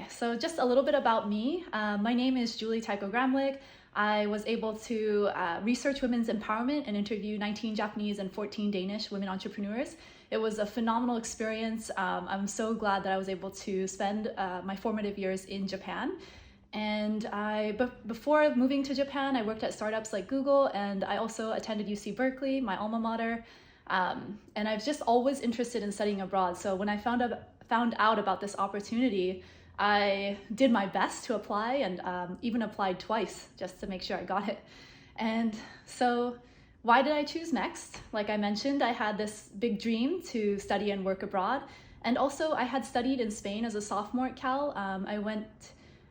so just a little bit about me. My name is Julie Tycho Gramlich. I was able to research women's empowerment and interview 19 Japanese and 14 Danish women entrepreneurs. It was a phenomenal experience. I'm so glad that I was able to spend my formative years in Japan. And before moving to Japan, I worked at startups like Google, and I also attended UC Berkeley, my alma mater. And I've just always interested in studying abroad. So when I found out about this opportunity, I did my best to apply, and even applied twice just to make sure I got it. And so why did I choose MEXT? Like I mentioned, I had this big dream to study and work abroad. And also I had studied in Spain as a sophomore at Cal.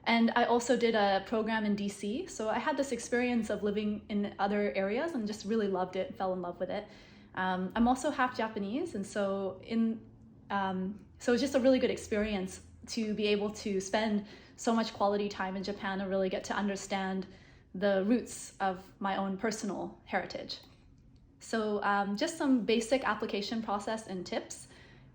And I also did a program in DC. So I had this experience of living in other areas and just really loved it, fell in love with it. I'm also half Japanese, and so it's just a really good experience to be able to spend so much quality time in Japan and really get to understand the roots of my own personal heritage. So just some basic application process and tips.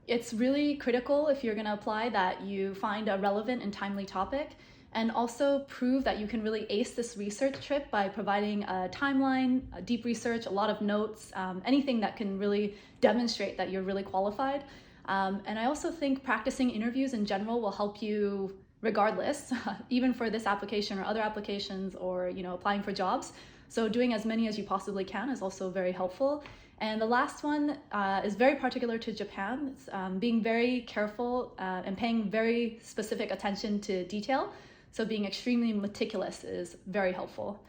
It's really critical if you're going to apply that you find a relevant and timely topic, and also prove that you can really ace this research trip by providing a timeline, a deep research, a lot of notes, anything that can really demonstrate that you're really qualified. And I also think practicing interviews in general will help you regardless, even for this application or other applications, or applying for jobs. So doing as many as you possibly can is also very helpful. And the last one is very particular to Japan. It's being very careful and paying very specific attention to detail. So being extremely meticulous is very helpful.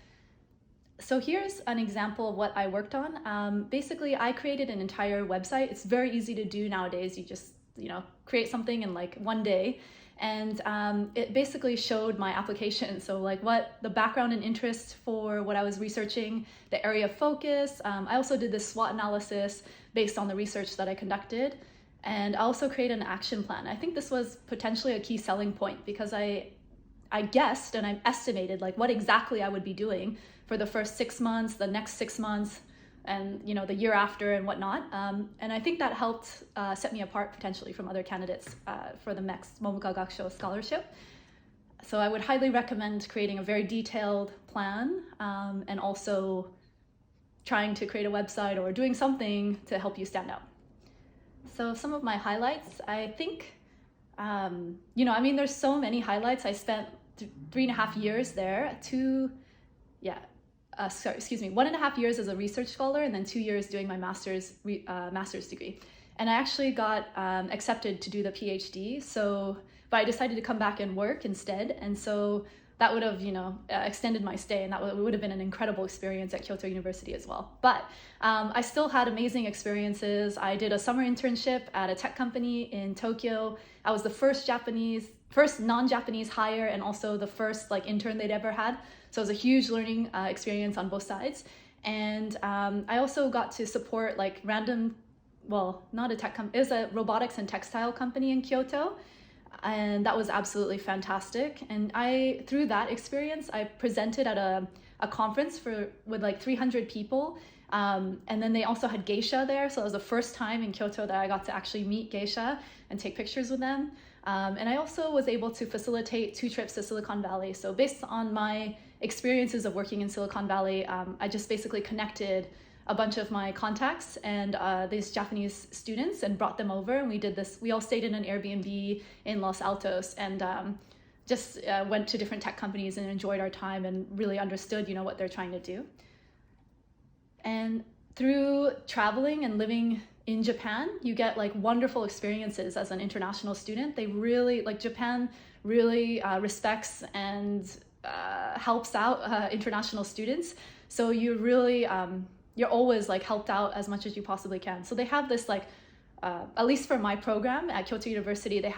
So here's an example of what I worked on. Basically, I created an entire website. It's very easy to do nowadays. You just create something in like one day. And it basically showed my application. So like what the background and interest for what I was researching, the area of focus. I also did this SWOT analysis based on the research that I conducted. And I also created an action plan. I think this was potentially a key selling point because I guessed and I estimated like what exactly I would be doing for the first 6 months, the next 6 months, and the year after and whatnot. And I think that helped set me apart potentially from other candidates for the MEXT Momuka Gakusho Scholarship. So I would highly recommend creating a very detailed plan and also trying to create a website or doing something to help you stand out. So some of my highlights, I think, there's so many highlights. I spent 3.5 years there, 1.5 years as a research scholar, and then 2 years doing my master's degree. And I actually got accepted to do the PhD. But I decided to come back and work instead. And so that would have, extended my stay, and that would have been an incredible experience at Kyoto University as well. But I still had amazing experiences. I did a summer internship at a tech company in Tokyo. I was the first non-Japanese hire, and also the first intern they'd ever had. So it was a huge learning experience on both sides. And I also got to support not a tech company, it was a robotics and textile company in Kyoto. And that was absolutely fantastic. And through that experience, I presented at a conference with 300 people. And then they also had geisha there. So it was the first time in Kyoto that I got to actually meet geisha and take pictures with them. And I also was able to facilitate 2 trips to Silicon Valley. So based on my experiences of working in Silicon Valley, I just basically connected a bunch of my contacts and these Japanese students and brought them over, and we did this. We all stayed in an Airbnb in Los Altos and just went to different tech companies and enjoyed our time and really understood what they're trying to do. And through traveling and living in Japan, you get wonderful experiences as an international student. They really, Japan really respects and helps out international students. So you really, you're always helped out as much as you possibly can. So they have this at least for my program at Kyoto University, they